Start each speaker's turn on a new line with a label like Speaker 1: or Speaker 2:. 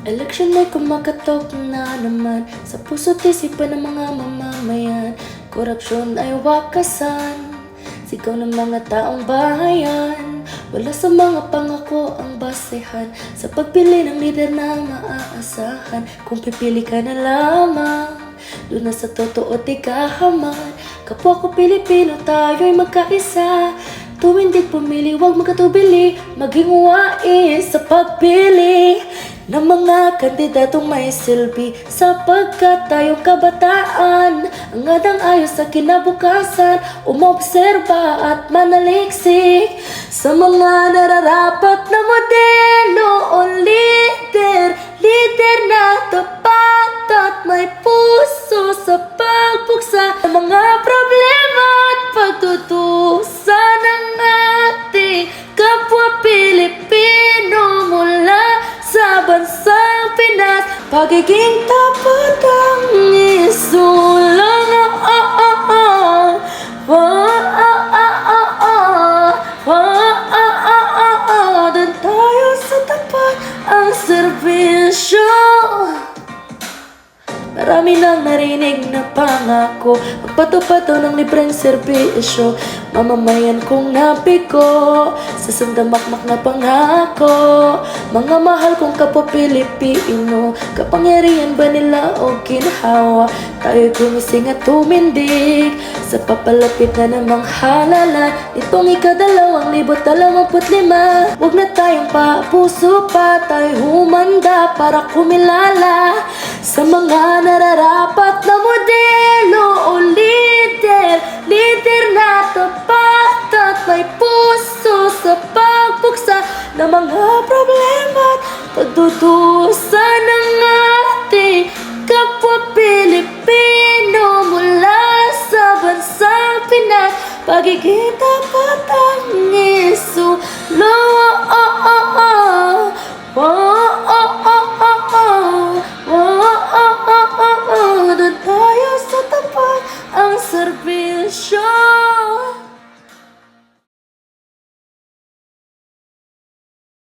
Speaker 1: Eleksyon ay kumakatok na naman sa puso't isipan ng mga mamamayan. Korupsyon ay wakasan, sigaw ng mga taong bayan. Wala sa mga pangako ang basehan sa pagpili ng lider na maaasahan. Kung pipili ka na lamang, doon na sa totoo di kahaman. Kapwa ko Pilipino, tayo'y magkaisa. Tuwing di pumili, huwag magkatubili. Maging wais sa pagpili ng mga kandidatong may silbi, sapagkat tayong kabataan ang adang ayos sa kinabukasan. Umobserba at manaliksik sa mga nararapat na modelo o lider. Lider na tapat at may puso sa pagbuksa ng mga problema at pagtutusan ng ating kapwa Pilipino mula sa bansang Pinas. Pagiging tapat ang isulang. Doon tayo sa tapat ang serbisyo. Marami nang narinig na pangako, magpatupad ng libreng serbisyo. Mamamayan kong nabigo sa sandamakmak na pangako. Mga mahal kong kapwa Pilipino, kapangyarihan ba nila o ginhawa? Tayo'y gumising at tumindig sa papalapit na namang halalan nitong ika-2025. Huwag na tayong papuso pa, tayo humanda para kumilala sa mga nararapat na modelo o lider. Lider na tapat at may puso sa pagbuksa ng mga problema at pagdudusa ng ating kapwa Pilipino mula sa bansang Pinas. Pagiging tapat ang isa.